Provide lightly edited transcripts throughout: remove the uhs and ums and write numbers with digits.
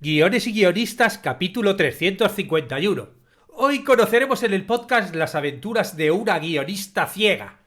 Guiones y guionistas, capítulo 351. Hoy conoceremos en el podcast las aventuras de una guionista ciega.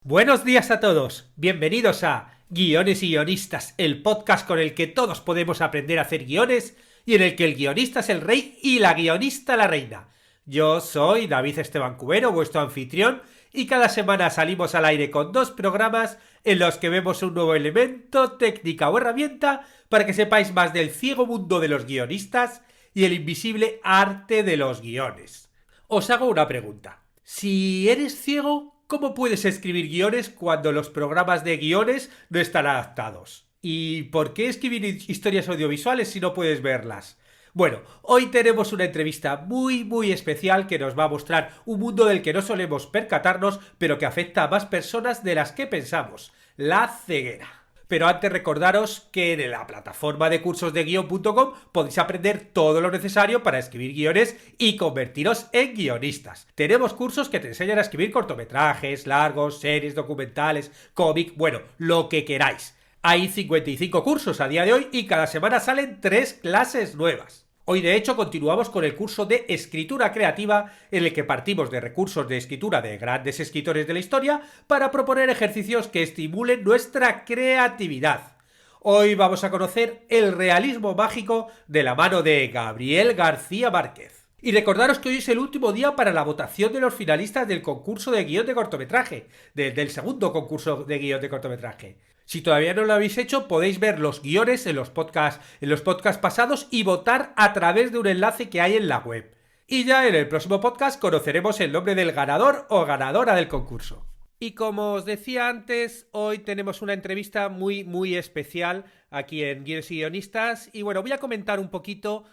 Buenos días a todos, bienvenidos a Guiones y guionistas, el podcast con el que todos podemos aprender a hacer guiones y en el que el guionista es el rey y la guionista la reina. Yo soy David Esteban Cubero, vuestro anfitrión, y cada semana salimos al aire con dos programas en los que vemos un nuevo elemento, técnica o herramienta para que sepáis más del ciego mundo de los guionistas y el invisible arte de los guiones. Os hago una pregunta. Si eres ciego, ¿cómo puedes escribir guiones cuando los programas de guiones no están adaptados? ¿Y por qué escribir historias audiovisuales si no puedes verlas? Bueno, hoy tenemos una entrevista muy especial que nos va a mostrar un mundo del que no solemos percatarnos, pero que afecta a más personas de las que pensamos: la ceguera. Pero antes recordaros que en la plataforma de cursos de guión.com podéis aprender todo lo necesario para escribir guiones y convertiros en guionistas. Tenemos cursos que te enseñan a escribir cortometrajes, largos, series, documentales, cómic, bueno, lo que queráis. Hay 55 cursos a día de hoy y cada semana salen 3 clases nuevas. Hoy de hecho continuamos con el curso de escritura creativa en el que partimos de recursos de escritura de grandes escritores de la historia para proponer ejercicios que estimulen nuestra creatividad. Hoy vamos a conocer el realismo mágico de la mano de Gabriel García Márquez. Y recordaros que hoy es el último día para la votación de los finalistas del concurso de guión de cortometraje, del segundo concurso de guión de cortometraje. Si todavía no lo habéis hecho, podéis ver los guiones en los podcasts pasados y votar a través de un enlace que hay en la web. Y ya en el próximo podcast conoceremos el nombre del ganador o ganadora del concurso. Y como os decía antes, hoy tenemos una entrevista muy especial aquí en Guiones y Guionistas. Y bueno, voy a comentar un poquito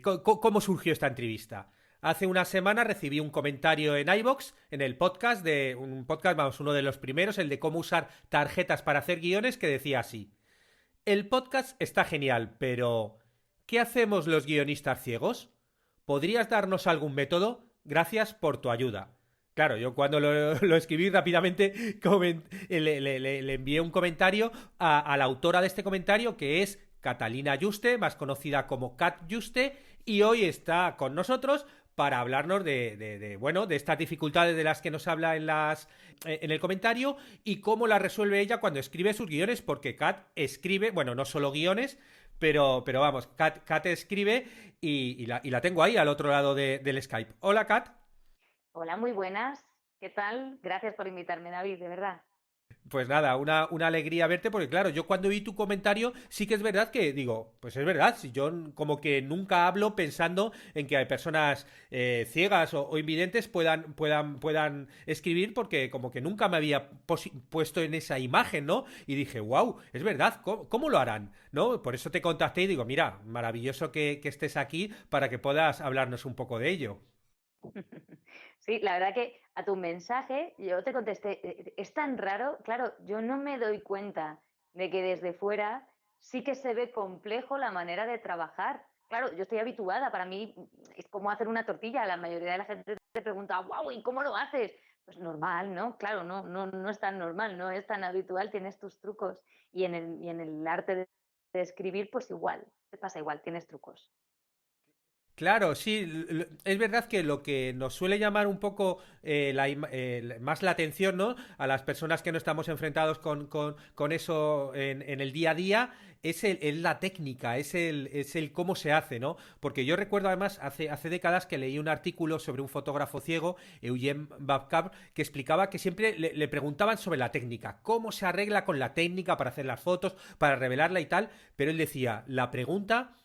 cómo surgió esta entrevista. Hace una semana recibí un comentario en iVoox, en el podcast, de un podcast, vamos, uno de los primeros, el de cómo usar tarjetas para hacer guiones, que decía así: el podcast está genial, pero ¿qué hacemos los guionistas ciegos? ¿Podrías darnos algún método? Gracias por tu ayuda. Claro, yo cuando lo escribí rápidamente le envié un comentario a la autora de este comentario, que es Catalina Yuste, más conocida como Cat Yuste, y hoy está con nosotros para hablarnos bueno, de estas dificultades de las que nos habla en el comentario y cómo las resuelve ella cuando escribe sus guiones, porque Kat escribe, bueno, no solo guiones, pero vamos, Kat escribe y la tengo ahí al otro lado del Skype. Hola, Kat. Hola, muy buenas. ¿Qué tal? Gracias por invitarme, David, de verdad. Pues nada, una alegría verte, porque claro, yo cuando vi tu comentario sí que es verdad que digo, pues es verdad, si yo como que nunca hablo pensando en que hay personas ciegas o invidentes puedan escribir, porque como que nunca me había puesto en esa imagen, ¿no? Y dije, wow, es verdad, ¿cómo lo harán? ¿No? Por eso te contacté y digo, mira, maravilloso que estés aquí para que puedas hablarnos un poco de ello. Sí, la verdad que a tu mensaje yo te contesté, es tan raro, claro, yo no me doy cuenta de que desde fuera sí que se ve complejo la manera de trabajar. Claro, yo estoy habituada, para mí es como hacer una tortilla, la mayoría de la gente te pregunta, wow, ¿y cómo lo haces? Pues normal, ¿no? Claro, no es tan normal, no es tan habitual, tienes tus trucos. Y en el arte de escribir, pues igual, te pasa igual, tienes trucos. Claro, sí, es verdad que lo que nos suele llamar un poco más la atención, ¿no? A las personas que no estamos enfrentados con eso en el día a día es la técnica, es el cómo se hace, ¿no? Porque yo recuerdo además hace décadas que leí un artículo sobre un fotógrafo ciego, Eugene Babcap, que explicaba que siempre le preguntaban sobre la técnica, cómo se arregla con la técnica para hacer las fotos, para revelarla y tal, pero él decía, la pregunta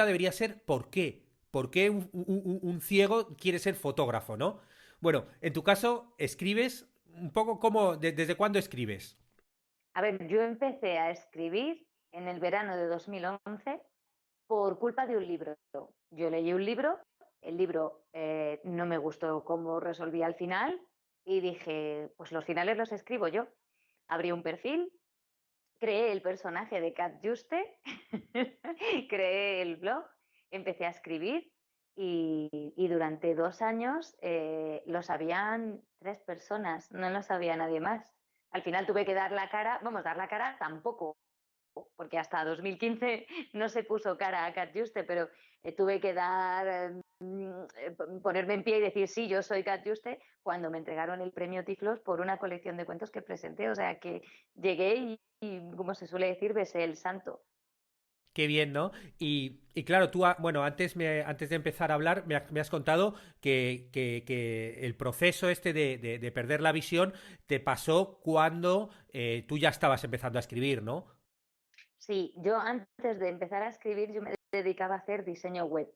debería ser ¿por qué? ¿Por qué un ciego quiere ser fotógrafo, no? Bueno, en tu caso, escribes un poco como, ¿desde cuándo escribes? A ver, yo empecé a escribir en el verano de 2011 por culpa de un libro. Yo leí un libro, el libro no me gustó cómo resolvía al final y dije, pues los finales los escribo yo. Abrí un perfil, creé el personaje de Cat Juste, creé el blog, empecé a escribir y durante 2 años lo sabían 3 personas, no lo sabía nadie más. Al final tuve que dar la cara, vamos, dar la cara tampoco, porque hasta 2015 no se puso cara a Cat Juste, pero tuve que ponerme en pie y decir sí, yo soy Cat Juste cuando me entregaron el premio Tiflos por una colección de cuentos que presenté. O sea que llegué y como se suele decir, besé el santo. Qué bien, ¿no? Y claro, tú, bueno, antes de empezar a hablar, me has contado que el proceso este de perder la visión te pasó cuando tú ya estabas empezando a escribir, ¿no? Sí, yo antes de empezar a escribir, yo me dedicaba a hacer diseño web.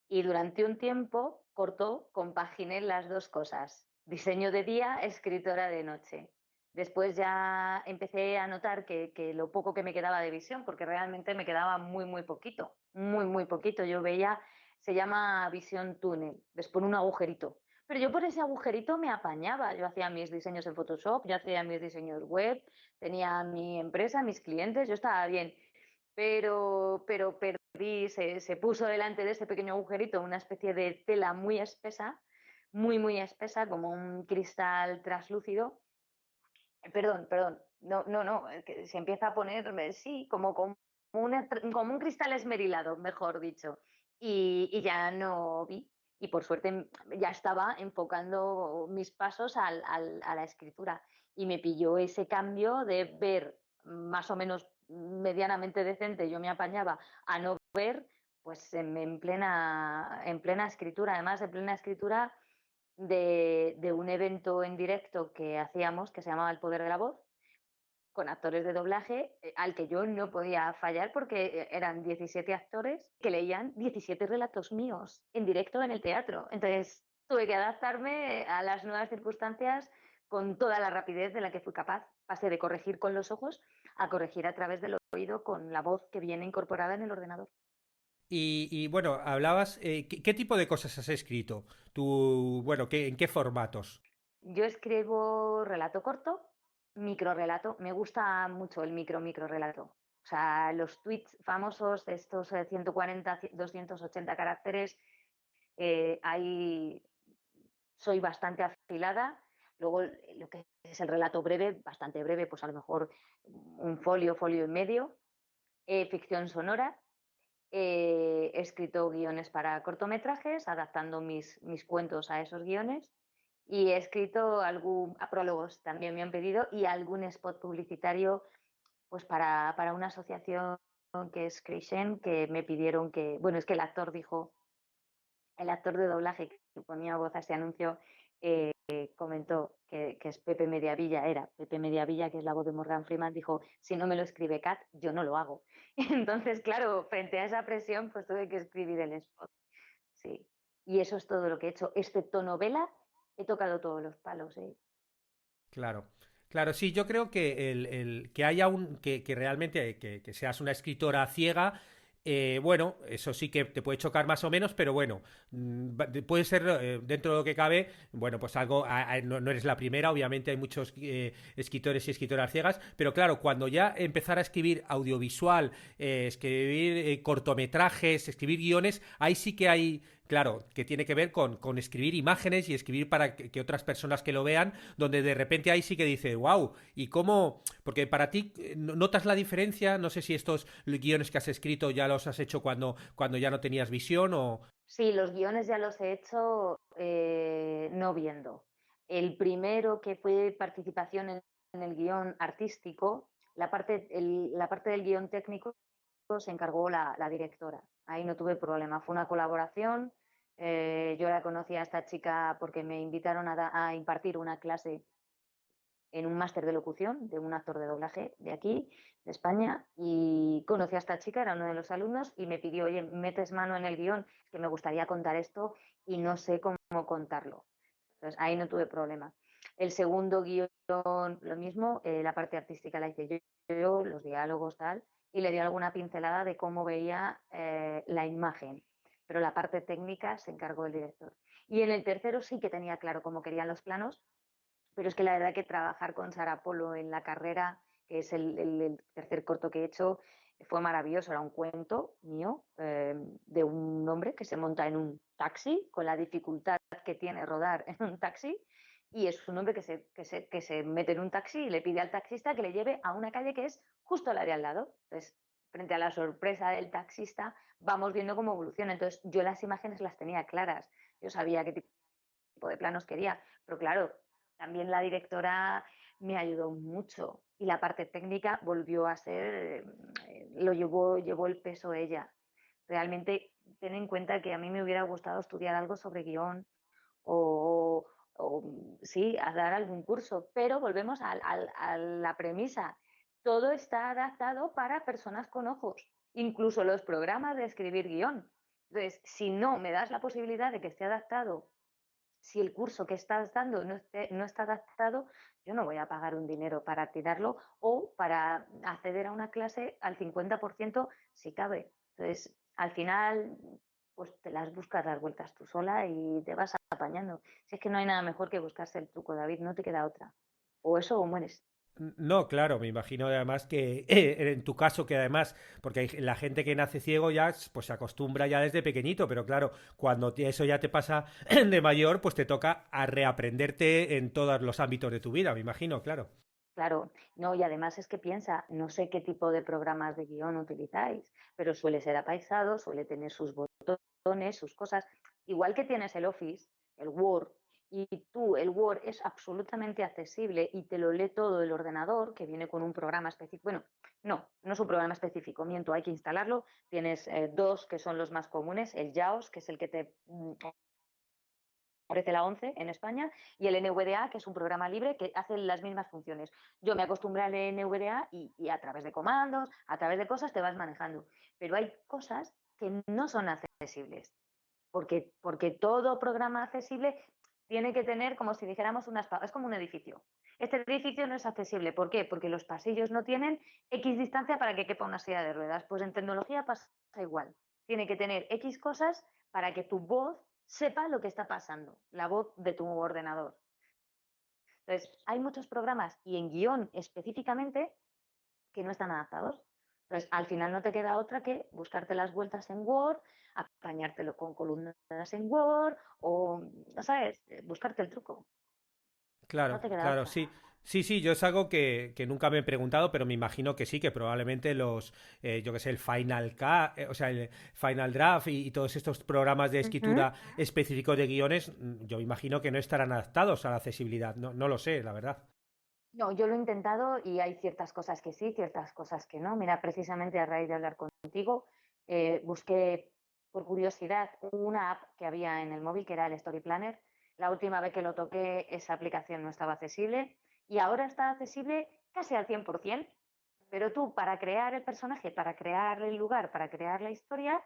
Y durante un tiempo corto compaginé las dos cosas, diseño de día, escritora de noche. Después ya empecé a notar que lo poco que me quedaba de visión, porque realmente me quedaba muy, muy poquito, muy, muy poquito. Yo veía, se llama visión túnel, después un agujerito. Pero yo por ese agujerito me apañaba. Yo hacía mis diseños en Photoshop, yo hacía mis diseños web, tenía mi empresa, mis clientes, yo estaba bien. Pero perdí, se puso delante de ese pequeño agujerito una especie de tela muy espesa, muy, muy espesa, como un cristal traslúcido. Perdón, no, no, no, que se empieza a poner, sí, como un cristal esmerilado, mejor dicho, y ya no vi. Y por suerte ya estaba enfocando mis pasos a la escritura. Y me pilló ese cambio de ver más o menos medianamente decente, yo me apañaba a no ver, pues en plena escritura, además de plena escritura de un evento en directo que hacíamos que se llamaba El Poder de la Voz, con actores de doblaje, al que yo no podía fallar porque eran 17 actores que leían 17 relatos míos en directo en el teatro. Entonces tuve que adaptarme a las nuevas circunstancias con toda la rapidez de la que fui capaz. Pasé de corregir con los ojos a corregir a través del oído con la voz que viene incorporada en el ordenador. Y, bueno, hablabas, ¿qué tipo de cosas has escrito? Tú, bueno, ¿en qué formatos? Yo escribo relato corto, microrelato. Me gusta mucho el microrelato. O sea, los tweets famosos de estos 140, 280 caracteres, ahí soy bastante afilada. Luego, lo que es el relato breve, bastante breve, pues a lo mejor un folio, folio y medio. Ficción sonora. He escrito guiones para cortometrajes, adaptando mis cuentos a esos guiones. Y he escrito prólogos, también me han pedido, y algún spot publicitario pues para una asociación que es Crescent, que me pidieron bueno, es que el actor de doblaje que ponía voz a ese anuncio, comentó que es Pepe Mediavilla, era Pepe Mediavilla, que es la voz de Morgan Freeman, dijo, si no me lo escribe Kat, yo no lo hago. Entonces, claro, frente a esa presión, pues tuve que escribir el spot. Sí. Y eso es todo lo que he hecho. Excepto novela, he tocado todos los palos. Claro. Claro, sí, yo creo que que haya que realmente que seas una escritora ciega, bueno, eso sí que te puede chocar más o menos, pero bueno, puede ser dentro de lo que cabe, bueno, pues algo, no, no eres la primera, obviamente hay muchos escritores y escritoras ciegas, pero claro, cuando ya empezar a escribir audiovisual, escribir cortometrajes, escribir guiones, ahí sí que hay, claro, que tiene que ver con escribir imágenes y escribir para que otras personas que lo vean, donde de repente ahí sí que dice, wow, ¿y cómo? Porque para ti, ¿notas la diferencia? No sé si estos guiones que has escrito ya los has hecho cuando ya no tenías visión o... Sí, los guiones ya los he hecho no viendo. El primero que fue participación en el guión artístico, la parte del guión técnico se encargó la directora. Ahí no tuve problema. Fue una colaboración. Yo la conocí a esta chica porque me invitaron a impartir una clase en un máster de locución de un actor de doblaje de aquí, de España, y conocí a esta chica, era uno de los alumnos, y me pidió, oye, metes mano en el guión, que me gustaría contar esto y no sé cómo contarlo. Entonces ahí no tuve problema. El segundo guión, lo mismo, la parte artística la hice yo, los diálogos, tal, y le di alguna pincelada de cómo veía la imagen, pero la parte técnica se encargó el director. Y en el tercero sí que tenía claro cómo querían los planos, pero es que la verdad que trabajar con Sara Polo en la carrera, que es el tercer corto que he hecho, Fue maravilloso, era un cuento mío de un hombre que se monta en un taxi con la dificultad que tiene rodar en un taxi y es un hombre que se mete en un taxi y le pide al taxista que le lleve a una calle que es justo la de al lado. Entonces, frente a la sorpresa del taxista, vamos viendo cómo evoluciona. Entonces, yo las imágenes las tenía claras. Yo sabía qué tipo de planos quería, pero claro, también la directora me ayudó mucho y la parte técnica volvió a ser, llevó el peso ella. Realmente ten en cuenta que a mí me hubiera gustado estudiar algo sobre guión o, sí, a dar algún curso, pero volvemos a la premisa. Todo está adaptado para personas con ojos, incluso los programas de escribir guión. Entonces, si no me das la posibilidad de que esté adaptado, si el curso que estás dando no está adaptado, yo no voy a pagar un dinero para tirarlo o para acceder a una clase al 50% si cabe. Entonces, al final, pues te las buscas las vueltas tú sola y te vas apañando. Si es que no hay nada mejor que buscarse el truco, David, no te queda otra. O eso o mueres. No, claro, me imagino además que en tu caso que además, porque la gente que nace ciego ya pues se acostumbra ya desde pequeñito, pero claro, cuando eso ya te pasa de mayor, pues te toca a reaprenderte en todos los ámbitos de tu vida, me imagino, claro. Claro, no, y además es que piensa, no sé qué tipo de programas de guión utilizáis, pero suele ser apaisado, suele tener sus botones, sus cosas, igual que tienes el Office, el Word, y tú, el Word es absolutamente accesible y te lo lee todo el ordenador, que viene con un programa específico. Bueno, no es un programa específico, miento, hay que instalarlo. Tienes dos que son los más comunes, el JAWS, que es el que te ofrece la ONCE en España, y el NVDA, que es un programa libre que hace las mismas funciones. Yo me acostumbré al NVDA y a través de comandos, a través de cosas te vas manejando. Pero hay cosas que no son accesibles, porque todo programa accesible tiene que tener, como si dijéramos, es como un edificio. Este edificio no es accesible. ¿Por qué? Porque los pasillos no tienen X distancia para que quepa una silla de ruedas. Pues en tecnología pasa igual. Tiene que tener X cosas para que tu voz sepa lo que está pasando, la voz de tu ordenador. Entonces, hay muchos programas y en guión específicamente que no están adaptados. Entonces, al final no te queda otra que buscarte las vueltas en Word, apañártelo con columnas en Word o, no sabes, buscarte el truco. No Claro, te queda claro, otra. sí. Sí, sí, yo es algo que nunca me he preguntado, pero me imagino que sí, que probablemente yo que sé, el Final Cut, o sea, el Final Draft y todos estos programas de Uh -huh. escritura específicos de guiones, yo me imagino que no estarán adaptados a la accesibilidad. No, no lo sé, la verdad. No, yo lo he intentado y hay ciertas cosas que sí, ciertas cosas que no. Mira, precisamente a raíz de hablar contigo, busqué por curiosidad una app que había en el móvil, que era el Story Planner. La última vez que lo toqué, esa aplicación no estaba accesible y ahora está accesible casi al 100%. Pero tú, para crear el personaje, para crear el lugar, para crear la historia,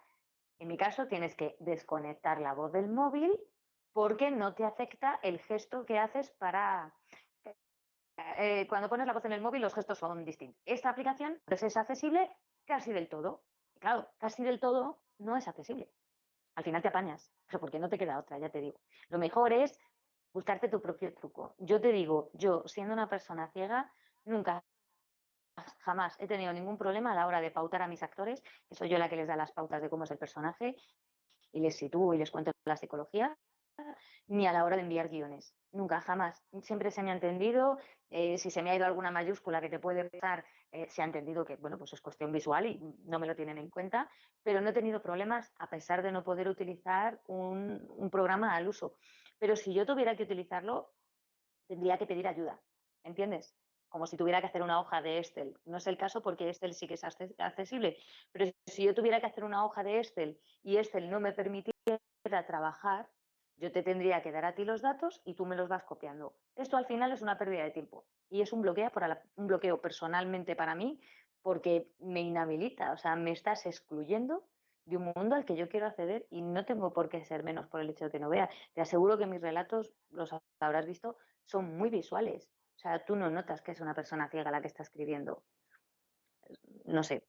en mi caso tienes que desconectar la voz del móvil porque no te afecta el gesto que haces para cuando pones la voz en el móvil los gestos son distintos. Esta aplicación pues, es accesible casi del todo. Y claro, casi del todo no es accesible. Al final te apañas, pero porque no te queda otra, ya te digo. Lo mejor es buscarte tu propio truco. Yo te digo, yo siendo una persona ciega, nunca, jamás he tenido ningún problema a la hora de pautar a mis actores, que soy yo la que les da las pautas de cómo es el personaje, y les sitúo y les cuento la psicología, ni a la hora de enviar guiones. Nunca, jamás. Siempre se me ha entendido. Si se me ha ido alguna mayúscula que te puede pasar, se ha entendido que, bueno, pues es cuestión visual y no me lo tienen en cuenta. Pero no he tenido problemas a pesar de no poder utilizar un programa al uso. Pero si yo tuviera que utilizarlo, tendría que pedir ayuda. ¿Entiendes? Como si tuviera que hacer una hoja de Excel. No es el caso porque Excel sí que es accesible. Pero si yo tuviera que hacer una hoja de Excel y Excel no me permitiera trabajar, yo te tendría que dar a ti los datos y tú me los vas copiando. Esto al final es una pérdida de tiempo y es un bloqueo personalmente para mí porque me inhabilita, o sea, me estás excluyendo de un mundo al que yo quiero acceder y no tengo por qué ser menos por el hecho de que no vea. Te aseguro que mis relatos, los habrás visto, son muy visuales. O sea, tú no notas que es una persona ciega la que está escribiendo. No sé,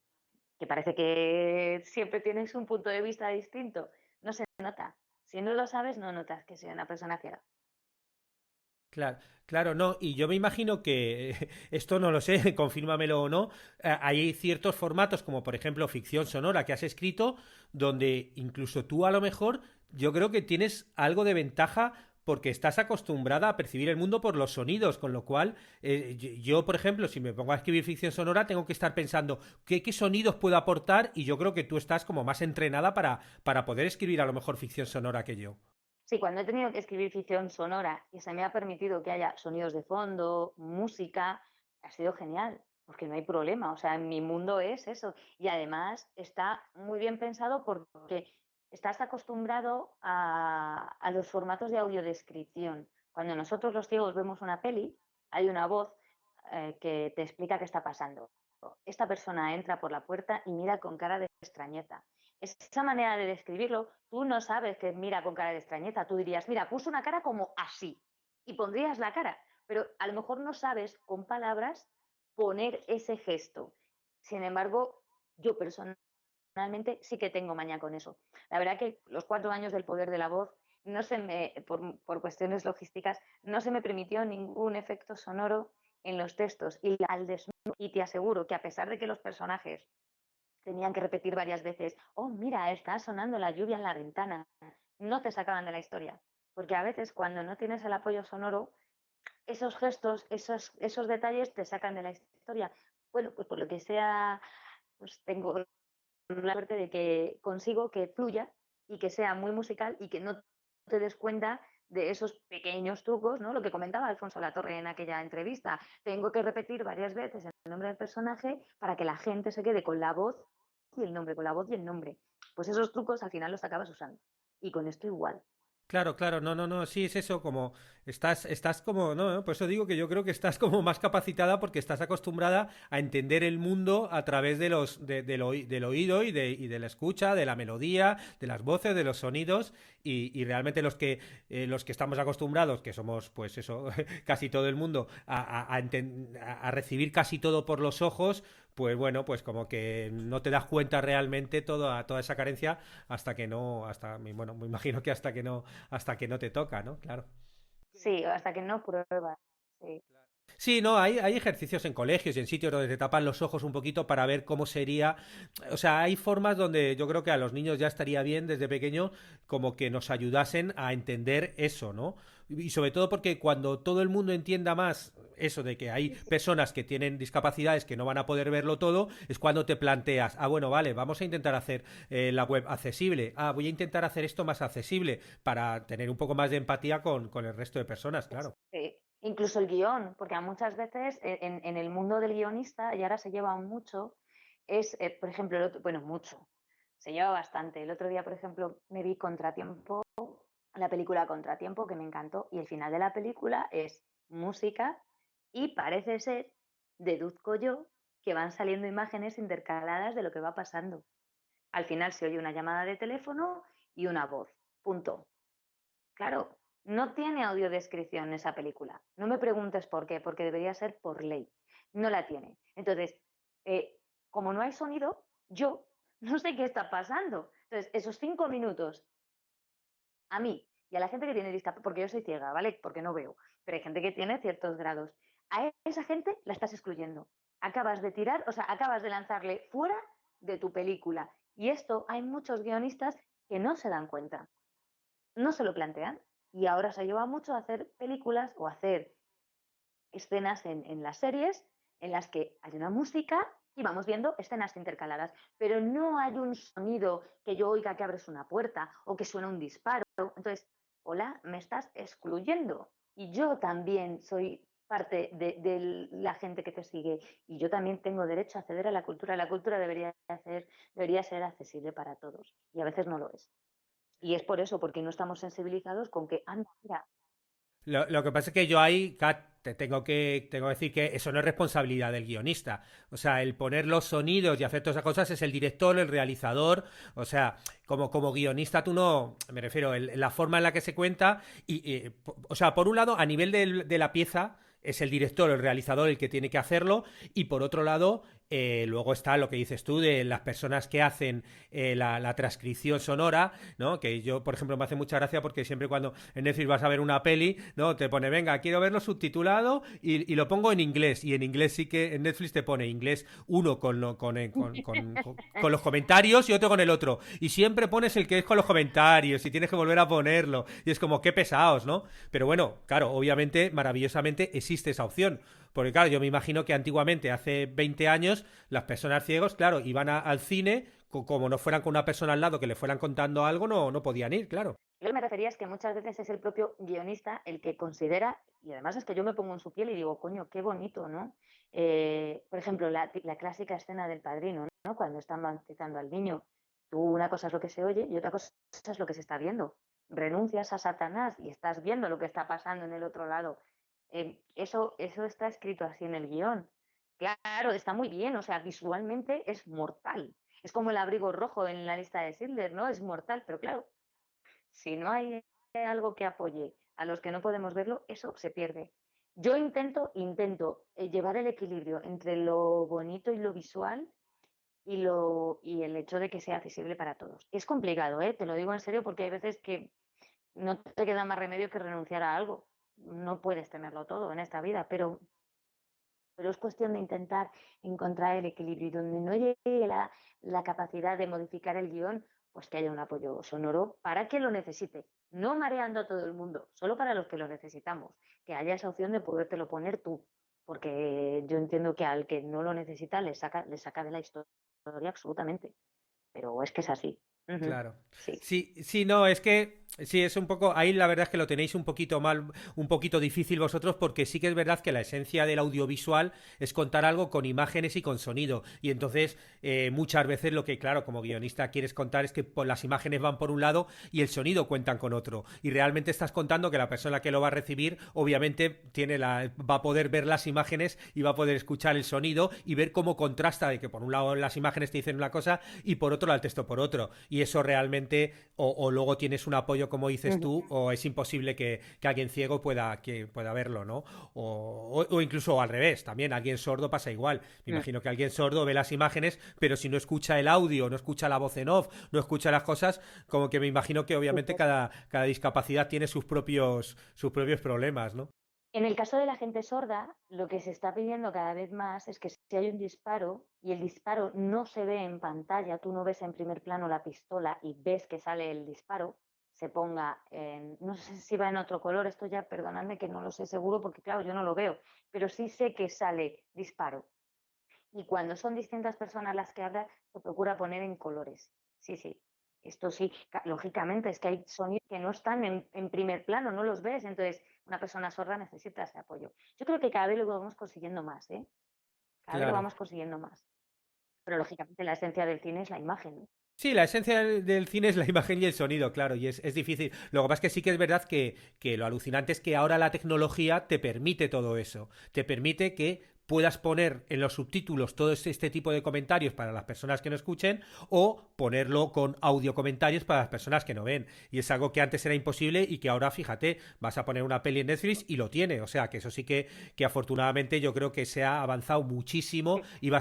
que parece que siempre tienes un punto de vista distinto. No se nota. Si no lo sabes, no notas que soy una persona ciega. Claro, claro, no, y yo me imagino que esto no lo sé, confírmamelo o no, hay ciertos formatos como por ejemplo ficción sonora que has escrito, donde incluso tú a lo mejor yo creo que tienes algo de ventaja porque estás acostumbrada a percibir el mundo por los sonidos, con lo cual yo, por ejemplo, si me pongo a escribir ficción sonora, tengo que estar pensando qué sonidos puedo aportar y yo creo que tú estás como más entrenada para poder escribir a lo mejor ficción sonora que yo. Sí, cuando he tenido que escribir ficción sonora y se me ha permitido que haya sonidos de fondo, música, ha sido genial, porque no hay problema. O sea, en mi mundo es eso. Y además está muy bien pensado porque estás acostumbrado a los formatos de audiodescripción. Cuando nosotros los ciegos vemos una peli, hay una voz que te explica qué está pasando. Esta persona entra por la puerta y mira con cara de extrañeza. Esa manera de describirlo, tú no sabes que mira con cara de extrañeza, tú dirías, mira, puso una cara como así y pondrías la cara, pero a lo mejor no sabes con palabras poner ese gesto. Sin embargo, yo personalmente sí que tengo maña con eso. La verdad que los 4 años del poder de la voz, no se me, por cuestiones logísticas, no se me permitió ningún efecto sonoro en los textos y al desnudo, y te aseguro que a pesar de que los personajes tenían que repetir varias veces, oh, mira, está sonando la lluvia en la ventana. No te sacaban de la historia. Porque a veces cuando no tienes el apoyo sonoro, esos gestos, esos detalles te sacan de la historia. Bueno, pues por lo que sea, pues tengo la suerte de que consigo que fluya y que sea muy musical y que no te des cuenta de esos pequeños trucos, ¿no? Lo que comentaba Alfonso Latorre en aquella entrevista. Tengo que repetir varias veces el nombre del personaje para que la gente se quede con la voz y el nombre, con la voz y el nombre. Pues esos trucos al final los acabas usando. Y con esto igual. Claro, claro, no, no, no, sí es eso, como estás como, no, no, por eso digo que yo creo que estás como más capacitada porque estás acostumbrada a entender el mundo a través de del oído y de la escucha, de la melodía, de las voces, de los sonidos y realmente los que estamos acostumbrados, que somos pues eso, casi todo el mundo, a recibir casi todo por los ojos, pues bueno, pues como que no te das cuenta realmente toda esa carencia hasta que no, bueno, me imagino que hasta que no te toca, ¿no? Claro. Sí, hasta que no pruebas. Sí. Sí, no, hay ejercicios en colegios y en sitios donde te tapan los ojos un poquito para ver cómo sería. O sea, hay formas donde yo creo que a los niños ya estaría bien desde pequeño como que nos ayudasen a entender eso, ¿no? Y sobre todo porque cuando todo el mundo entienda más eso de que hay personas que tienen discapacidades que no van a poder verlo todo, es cuando te planteas, ah, bueno, vale, vamos a intentar hacer la web accesible, ah, voy a intentar hacer esto más accesible para tener un poco más de empatía con el resto de personas, claro. Sí. Incluso el guión, porque muchas veces en el mundo del guionista, y ahora se lleva mucho, es, por ejemplo, bueno, mucho, se lleva bastante. El otro día, por ejemplo, me vi Contratiempo, la película Contratiempo, que me encantó, y el final de la película es música y parece ser, deduzco yo, que van saliendo imágenes intercaladas de lo que va pasando. Al final se oye una llamada de teléfono y una voz. Punto. Claro, no tiene audiodescripción esa película. No me preguntes por qué, porque debería ser por ley. No la tiene. Entonces, eh, como no hay sonido, yo no sé qué está pasando. Entonces, esos 5 minutos, a mí y a la gente que tiene discapacidad, porque yo soy ciega, ¿vale? Porque no veo, pero hay gente que tiene ciertos grados. A esa gente la estás excluyendo. Acabas de tirar, o sea, acabas de lanzarle fuera de tu película. Y esto hay muchos guionistas que no se dan cuenta, no se lo plantean. Y ahora se lleva mucho a hacer películas o a hacer escenas en las series en las que hay una música y vamos viendo escenas intercaladas, pero no hay un sonido que yo oiga que abres una puerta o que suena un disparo. Entonces, hola, me estás excluyendo. Y yo también soy parte de la gente que te sigue y yo también tengo derecho a acceder a la cultura. La cultura debería ser accesible para todos y a veces no lo es. Y es por eso, porque no estamos sensibilizados con que, anda, mira, Lo que pasa es que yo ahí, Kat, tengo que decir que eso no es responsabilidad del guionista. O sea, el poner los sonidos y hacer todas esas cosas es el director, el realizador. O sea, como guionista tú no, me refiero, la forma en la que se cuenta. O sea, por un lado, a nivel de la pieza, es el director, el realizador el que tiene que hacerlo. Y por otro lado, Luego está lo que dices tú de las personas que hacen la transcripción sonora, ¿no? Que yo, por ejemplo, me hace mucha gracia porque siempre cuando en Netflix vas a ver una peli, ¿no? Te pone, venga, quiero verlo subtitulado y lo pongo en inglés. Y en inglés sí que en Netflix te pone inglés uno con los comentarios y otro con el otro. Y siempre pones el que es con los comentarios y tienes que volver a ponerlo. Y es como, qué pesados, ¿no? Pero bueno, claro, obviamente, maravillosamente existe esa opción. Porque claro, yo me imagino que antiguamente, hace 20 años, las personas ciegos, claro, iban al cine, como no fueran con una persona al lado que le fueran contando algo, no podían ir, claro. Yo me refería es que muchas veces es el propio guionista el que considera, y además es que yo me pongo en su piel y digo, coño, qué bonito, ¿no? Por ejemplo, la clásica escena del padrino, ¿no? Cuando están bautizando al niño, tú una cosa es lo que se oye y otra cosa es lo que se está viendo. Renuncias a Satanás y estás viendo lo que está pasando en el otro lado. Eso está escrito así en el guión. Claro, está muy bien, o sea, visualmente es mortal. Es como el abrigo rojo en la lista de Schindler, ¿no? Es mortal, pero claro, si no hay algo que apoye a los que no podemos verlo, eso se pierde. Yo intento llevar el equilibrio entre lo bonito y lo visual y el hecho de que sea accesible para todos. Es complicado, ¿eh? Te lo digo en serio porque hay veces que no te queda más remedio que renunciar a algo. No puedes tenerlo todo en esta vida, pero es cuestión de intentar encontrar el equilibrio y donde no llegue la capacidad de modificar el guión, pues que haya un apoyo sonoro para que lo necesite, no mareando a todo el mundo, solo para los que lo necesitamos, que haya esa opción de podértelo poner tú, porque yo entiendo que al que no lo necesita le saca de la historia absolutamente, pero es que es así. Ujú. Claro. Sí. Sí, sí, no, es que sí, es un poco, ahí la verdad es que lo tenéis un poquito mal, un poquito difícil vosotros, porque sí que es verdad que la esencia del audiovisual es contar algo con imágenes y con sonido. Y entonces, muchas veces lo que, claro, como guionista quieres contar es que las imágenes van por un lado y el sonido cuentan con otro. Y realmente estás contando que la persona que lo va a recibir, obviamente, va a poder ver las imágenes y va a poder escuchar el sonido y ver cómo contrasta de que por un lado las imágenes te dicen una cosa y por otro el texto por otro. Y eso realmente, o luego tienes un apoyo como dices Ujú. tú, o es imposible que alguien ciego pueda verlo, ¿no? O incluso al revés, también alguien sordo pasa igual. Me Mm. imagino que alguien sordo ve las imágenes, pero si no escucha el audio, no escucha la voz en off, no escucha las cosas, como que me imagino que obviamente cada discapacidad tiene sus propios problemas, ¿no? En el caso de la gente sorda, lo que se está pidiendo cada vez más es que si hay un disparo y el disparo no se ve en pantalla, tú no ves en primer plano la pistola y ves que sale el disparo, se ponga en, no sé si va en otro color, esto ya perdonadme que no lo sé seguro porque claro, yo no lo veo, pero sí sé que sale disparo. Y cuando son distintas personas las que hablan, se procura poner en colores. Sí, sí. Esto sí, lógicamente, es que hay sonidos que no están en primer plano, no los ves, entonces una persona sorda necesita ese apoyo. Yo creo que cada vez lo vamos consiguiendo más, ¿eh? Cada vez lo Claro. vamos consiguiendo más. Pero lógicamente la esencia del cine es la imagen, ¿no? Sí, la esencia del cine es la imagen y el sonido, claro, y es difícil. Lo que pasa es que sí que es verdad que lo alucinante es que ahora la tecnología te permite todo eso. Te permite que puedas poner en los subtítulos todo este tipo de comentarios para las personas que no escuchen o ponerlo con audio comentarios para las personas que no ven. Y es algo que antes era imposible y que ahora, fíjate, vas a poner una peli en Netflix y lo tiene. O sea, que eso sí que afortunadamente yo creo que se ha avanzado muchísimo Sí. y va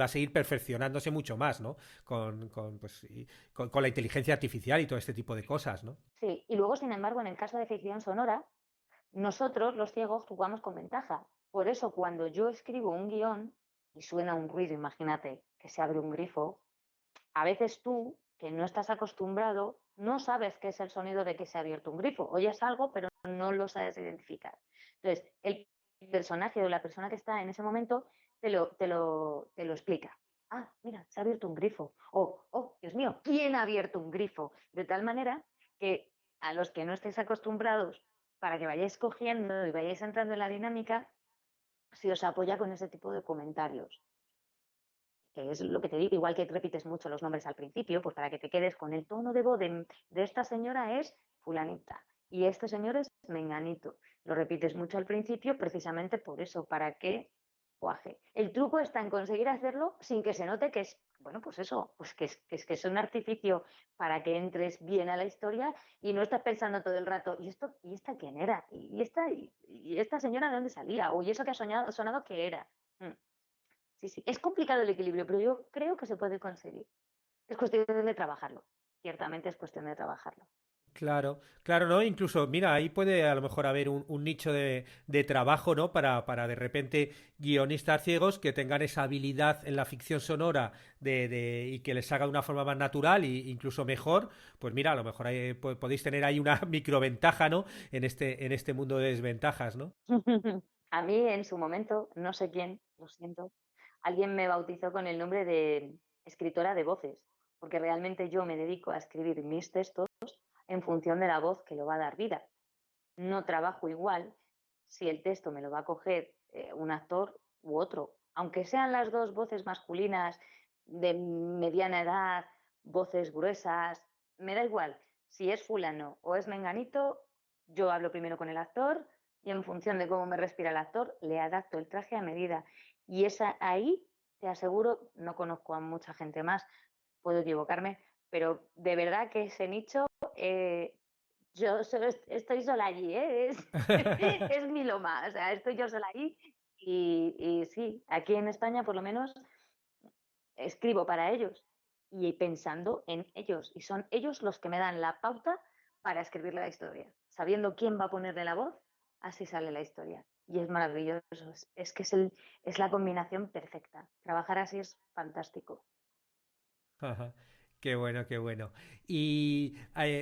a seguir perfeccionándose mucho más, ¿no? Con la inteligencia artificial y todo este tipo de cosas, ¿no? Sí, y luego, sin embargo, en el caso de ficción sonora, nosotros, los ciegos, jugamos con ventaja. Por eso, cuando yo escribo un guión y suena un ruido, imagínate que se abre un grifo, a veces tú, que no estás acostumbrado, no sabes qué es el sonido de que se ha abierto un grifo. Oyes algo, pero no lo sabes identificar. Entonces, el personaje o la persona que está en ese momento te lo explica. Ah, mira, se ha abierto un grifo. O, oh, Dios mío, ¿quién ha abierto un grifo? De tal manera que a los que no estéis acostumbrados, para que vayáis cogiendo y vayáis entrando en la dinámica, se os apoya con ese tipo de comentarios que es lo que te digo, igual que repites mucho los nombres al principio, pues para que te quedes con el tono de voz de esta señora es fulanita y este señor es menganito. Lo repites mucho al principio precisamente por eso, para que cuaje. El truco está en conseguir hacerlo sin que se note que es, bueno, pues eso, pues que es un artificio para que entres bien a la historia y no estás pensando todo el rato, ¿y esta quién era? ¿Y esta señora de dónde salía? ¿O y eso que ha sonado qué era? sí, sí. Es complicado el equilibrio, pero yo creo que se puede conseguir. Es cuestión de trabajarlo. Ciertamente es cuestión de trabajarlo. Claro, claro, ¿no? Incluso, mira, ahí puede a lo mejor haber un nicho de trabajo, ¿no? Para de repente guionistas ciegos que tengan esa habilidad en la ficción sonora y que les haga de una forma más natural e incluso mejor. Pues mira, a lo mejor podéis tener ahí una microventaja, ¿no? En este mundo de desventajas, ¿no? A mí en su momento, no sé quién, lo siento, alguien me bautizó con el nombre de escritora de voces, porque realmente yo me dedico a escribir mis textos en función de la voz que lo va a dar vida. No trabajo igual si el texto me lo va a coger un actor u otro, aunque sean las dos voces masculinas de mediana edad, voces gruesas, me da igual. Si es fulano o es menganito, yo hablo primero con el actor y en función de cómo me respira el actor, le adapto el traje a medida. Y esa ahí, te aseguro, no conozco a mucha gente más, puedo equivocarme, pero de verdad que ese nicho eh, yo solo estoy sola allí, ¿eh? Es mi loma, o sea, estoy yo sola allí y sí, aquí en España por lo menos escribo para ellos y pensando en ellos y son ellos los que me dan la pauta para escribir la historia, sabiendo quién va a ponerle la voz, así sale la historia y es maravilloso, es que es la combinación perfecta, trabajar así es fantástico. Ajá. Qué bueno, qué bueno. Y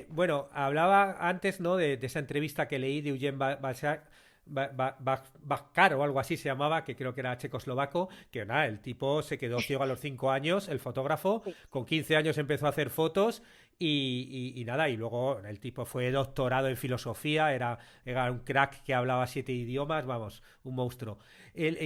bueno, hablaba antes, ¿no? De esa entrevista que leí de Eugen Bhaskar o algo así se llamaba, que creo que era checoslovaco, que nada, el tipo se quedó ciego a los 5 años, el fotógrafo, Sí. con 15 años empezó a hacer fotos y nada, y luego el tipo fue doctorado en filosofía, era un crack que hablaba 7 idiomas, vamos, un monstruo.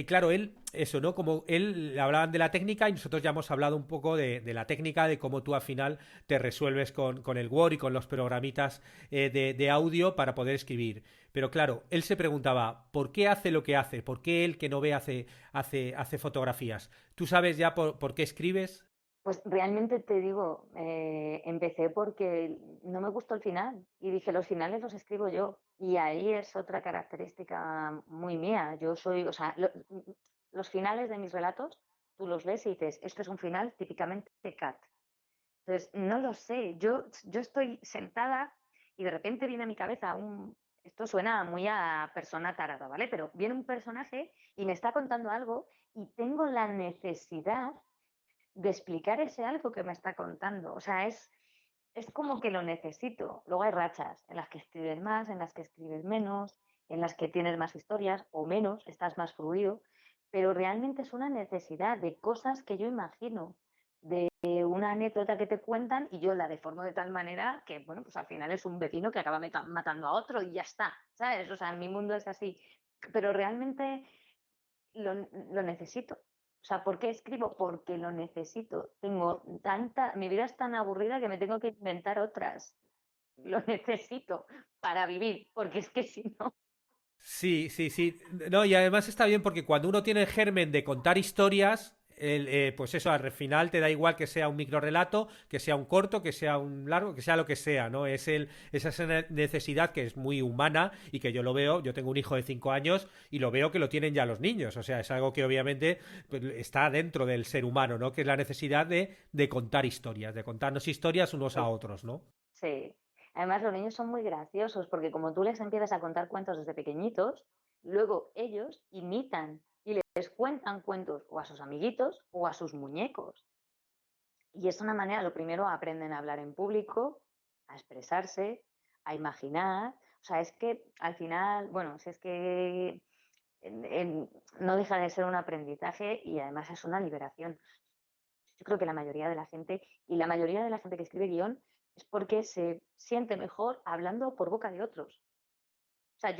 Claro, él, eso, ¿no? Como él hablaban de la técnica y nosotros ya hemos hablado un poco de la técnica, de cómo tú al final te resuelves con el Word y con los programitas de audio para poder escribir. Pero claro, él se preguntaba, ¿por qué hace lo que hace? ¿Por qué él que no ve hace fotografías? ¿Tú sabes ya por qué escribes? Pues realmente te digo, empecé porque no me gustó el final y dije, los finales los escribo yo. Y ahí es otra característica muy mía. Yo soy, o sea, los finales de mis relatos, tú los ves y dices, esto es un final típicamente de Cat. Entonces, no lo sé, yo estoy sentada y de repente viene a mi cabeza esto suena muy a persona tarada, ¿vale? Pero viene un personaje y me está contando algo y tengo la necesidad de explicar ese algo que me está contando. O sea, es como que lo necesito. Luego hay rachas en las que escribes más, en las que escribes menos, en las que tienes más historias o menos, estás más fluido, pero realmente es una necesidad de cosas que yo imagino, de una anécdota que te cuentan y yo la deformo de tal manera que, bueno, pues al final es un vecino que acaba matando a otro y ya está, ¿sabes? O sea, en mi mundo es así. Pero realmente lo necesito. O sea, ¿por qué escribo? Porque lo necesito. Mi vida es tan aburrida que me tengo que inventar otras. Lo necesito para vivir, porque es que si no. Sí, sí, sí. No, y además está bien porque cuando uno tiene el germen de contar historias, pues eso, al final te da igual que sea un microrelato, que sea un corto, que sea un largo, que sea lo que sea, ¿no? Esa necesidad que es muy humana y que yo lo veo, yo tengo un hijo de 5 años y lo veo que lo tienen ya los niños, o sea, es algo que obviamente pues, está dentro del ser humano, ¿no? Que es la necesidad de contar historias, de contarnos historias unos a Sí, otros, ¿no? sí. Además, los niños son muy graciosos porque como tú les empiezas a contar cuentos desde pequeñitos, luego ellos imitan y les cuentan cuentos o a sus amiguitos o a sus muñecos. Y es una manera, lo primero, aprenden a hablar en público, a expresarse, a imaginar. O sea, es que al final, bueno, si es que no deja de ser un aprendizaje y además es una liberación. Yo creo que la mayoría de la gente, y la mayoría de la gente que escribe guión, es porque se siente mejor hablando por boca de otros. O sea,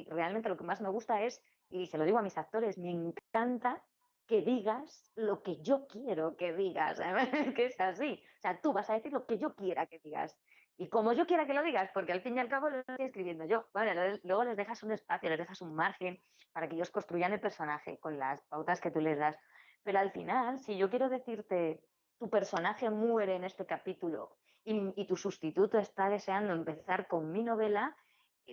realmente lo que más me gusta es, y se lo digo a mis actores, me encanta que digas lo que yo quiero que digas. Que es así. O sea, tú vas a decir lo que yo quiera que digas. Y como yo quiera que lo digas, porque al fin y al cabo lo estoy escribiendo yo. Bueno, luego les dejas un espacio, les dejas un margen para que ellos construyan el personaje con las pautas que tú les das. Pero al final, si yo quiero decirte, tu personaje muere en este capítulo y tu sustituto está deseando empezar con mi novela,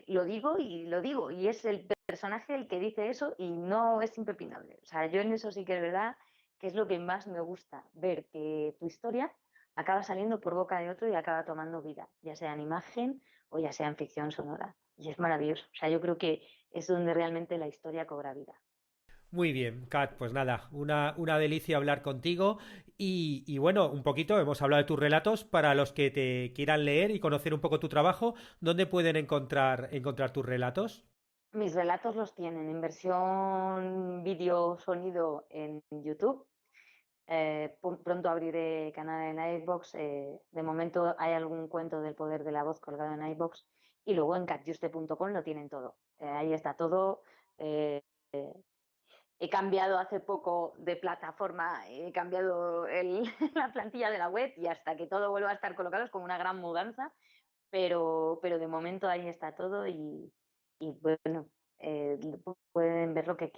lo digo y lo digo, y es el personaje el que dice eso y no es impepinable. O sea, yo en eso sí que es verdad que es lo que más me gusta, ver que tu historia acaba saliendo por boca de otro y acaba tomando vida, ya sea en imagen o ya sea en ficción sonora. Y es maravilloso. O sea, yo creo que es donde realmente la historia cobra vida. Muy bien, Kat, pues nada, una delicia hablar contigo y bueno, un poquito, hemos hablado de tus relatos, para los que te quieran leer y conocer un poco tu trabajo, ¿dónde pueden encontrar tus relatos? Mis relatos los tienen en versión vídeo sonido en YouTube. Pronto abriré canal en iVoox. De momento hay algún cuento del poder de la voz colgado en iVoox. Y luego en catjuste.com lo tienen todo. Ahí está todo. Eh, He cambiado hace poco de plataforma, he cambiado la plantilla de la web y hasta que todo vuelva a estar colocado es como una gran mudanza, pero de momento ahí está todo y bueno, eh, pueden ver lo que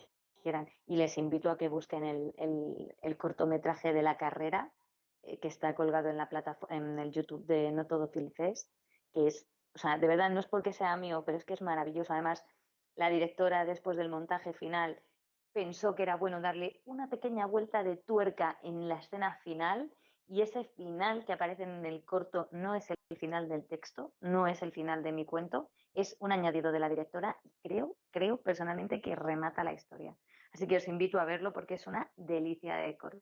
quieran. Y les invito a que busquen el cortometraje de la carrera que está colgado en la plataforma, en el YouTube de No Todo Film Fest, que es, o sea, de verdad no es porque sea mío, pero es que es maravilloso. Además, la directora después del montaje final pensó que era bueno darle una pequeña vuelta de tuerca en la escena final y ese final que aparece en el corto no es el final del texto, no es el final de mi cuento, es un añadido de la directora y creo personalmente que remata la historia. Así que os invito a verlo porque es una delicia de corto.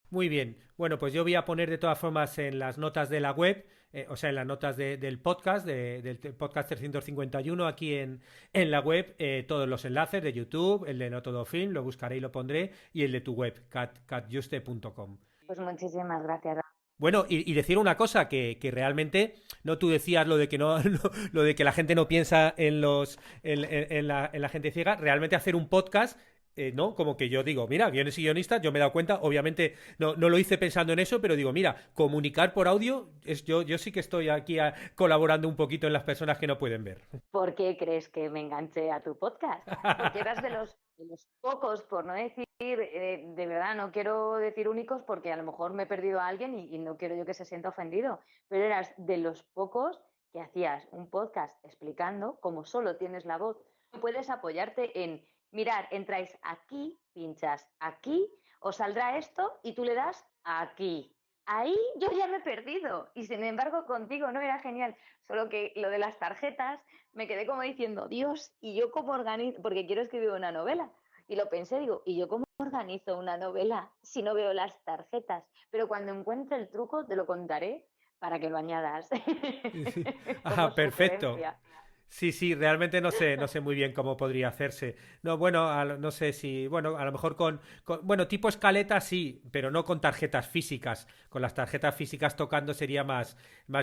Muy bien. Bueno, pues yo voy a poner de todas formas en las notas de la web, o sea, en las notas del podcast, del podcast 351 aquí en la web, todos los enlaces de YouTube, el de No Todo Film, lo buscaré y lo pondré, y el de tu web, catjuste.com. Pues muchísimas gracias. Bueno, y decir una cosa, que realmente, no tú decías lo de que lo de que la gente no piensa en la gente ciega, realmente hacer un podcast, ¿no? Como que yo digo, mira, guiones y guionistas, yo me he dado cuenta, obviamente no lo hice pensando en eso, pero digo, mira, comunicar por audio, yo sí que estoy aquí colaborando un poquito en las personas que no pueden ver. ¿Por qué crees que me enganché a tu podcast? Porque eras de los pocos, por no decir, de verdad, no quiero decir únicos porque a lo mejor me he perdido a alguien y no quiero yo que se sienta ofendido, pero eras de los pocos que hacías un podcast explicando cómo solo tienes la voz. Puedes apoyarte en, mirar, entráis aquí, pinchas aquí, os saldrá esto y tú le das aquí. Ahí yo ya me he perdido y sin embargo contigo no era genial. Solo que lo de las tarjetas me quedé como diciendo, Dios, ¿y yo cómo organizo? Porque quiero escribir una novela. Y lo pensé, digo, ¿y yo cómo organizo una novela si no veo las tarjetas? Pero cuando encuentre el truco te lo contaré para que lo añadas como Ah, perfecto. sugerencia. Sí, sí, realmente no sé muy bien cómo podría hacerse. No, bueno, no sé si, bueno, a lo mejor bueno, tipo escaleta sí, pero no con tarjetas físicas. Con las tarjetas físicas tocando sería más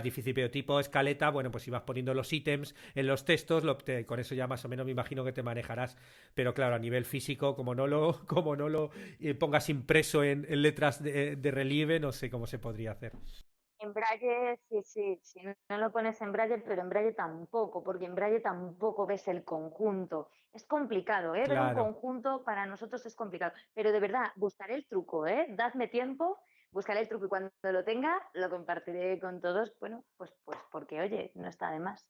difícil, pero tipo escaleta, bueno, pues si vas poniendo los ítems en los textos, con eso ya más o menos me imagino que te manejarás. Pero claro, a nivel físico, como no lo pongas impreso en letras de relieve, no sé cómo se podría hacer. En braille, sí, sí, si no lo pones en braille, pero en braille tampoco, porque en braille tampoco ves el conjunto. Es complicado, ¿eh? Ver un Claro. conjunto para nosotros es complicado. Pero de verdad, buscaré el truco, ¿eh? Dadme tiempo, buscaré el truco y cuando lo tenga, lo compartiré con todos. Bueno, pues porque, oye, no está de más.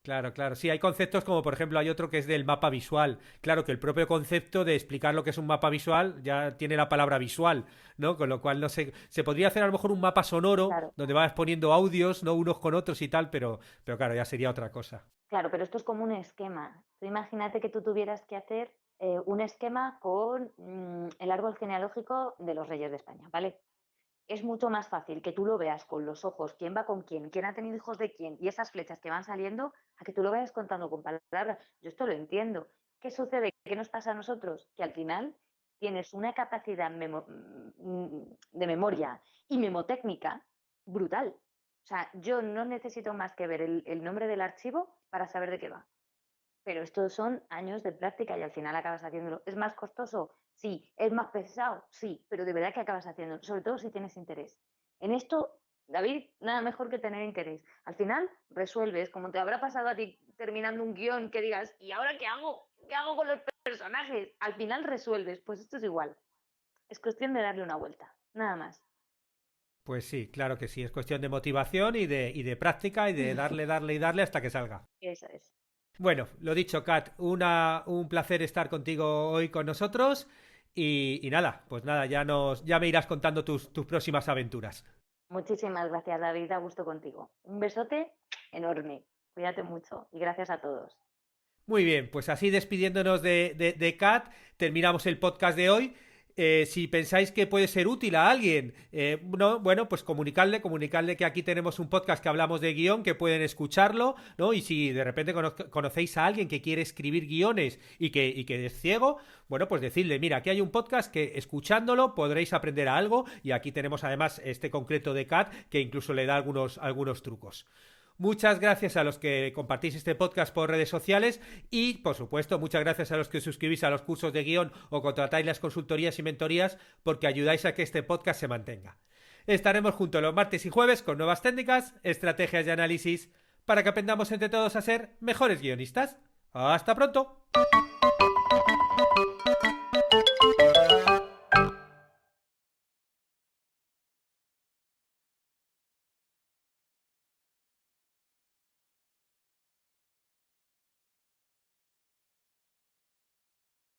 Claro, claro. Sí, hay conceptos como por ejemplo hay otro que es del mapa visual. Claro que el propio concepto de explicar lo que es un mapa visual ya tiene la palabra visual, ¿no? Con lo cual no sé, se podría hacer a lo mejor un mapa sonoro Claro, donde vas poniendo audios, no unos con otros y tal, pero claro, ya sería otra cosa. claro, pero esto es como un esquema. Tú imagínate que tú tuvieras que hacer un esquema con el árbol genealógico de los reyes de España, ¿vale? Es mucho más fácil que tú lo veas con los ojos, quién va con quién ha tenido hijos de quién, y esas flechas que van saliendo, a que tú lo vayas contando con palabras. Yo esto lo entiendo. ¿Qué sucede? ¿Qué nos pasa a nosotros? Que al final tienes una capacidad de memoria y memotécnica brutal. O sea, yo no necesito más que ver el nombre del archivo para saber de qué va. Pero estos son años de práctica y al final acabas haciéndolo. ¿Es más costoso? Sí. ¿Es más pesado? Sí. Pero de verdad que acabas haciéndolo, sobre todo si tienes interés. En esto, David, nada mejor que tener interés. Al final resuelves, como te habrá pasado a ti terminando un guión que digas, ¿y ahora qué hago? ¿Qué hago con los personajes? Al final resuelves, pues esto es igual. Es cuestión de darle una vuelta, nada más. Pues sí, claro que sí, es cuestión de motivación y de práctica y de darle, darle y darle hasta que salga. Eso es. Bueno, lo dicho, Kat, un placer estar contigo hoy con nosotros Y nada, pues nada, ya me irás contando tus próximas aventuras. Muchísimas gracias, David. Da gusto contigo. Un besote enorme. Cuídate mucho y gracias a todos. Muy bien, pues así despidiéndonos de Kat, terminamos el podcast de hoy. Si pensáis que puede ser útil a alguien, no, bueno, pues comunicadle que aquí tenemos un podcast que hablamos de guión, que pueden escucharlo, ¿no? Y si de repente conocéis a alguien que quiere escribir guiones y que es ciego, bueno, pues decidle, mira, aquí hay un podcast que escuchándolo podréis aprender algo, y aquí tenemos además este concreto de Kat que incluso le da algunos trucos. Muchas gracias a los que compartís este podcast por redes sociales y, por supuesto, muchas gracias a los que os suscribís a los cursos de guión o contratáis las consultorías y mentorías, porque ayudáis a que este podcast se mantenga. Estaremos juntos los martes y jueves con nuevas técnicas, estrategias y análisis para que aprendamos entre todos a ser mejores guionistas. ¡Hasta pronto!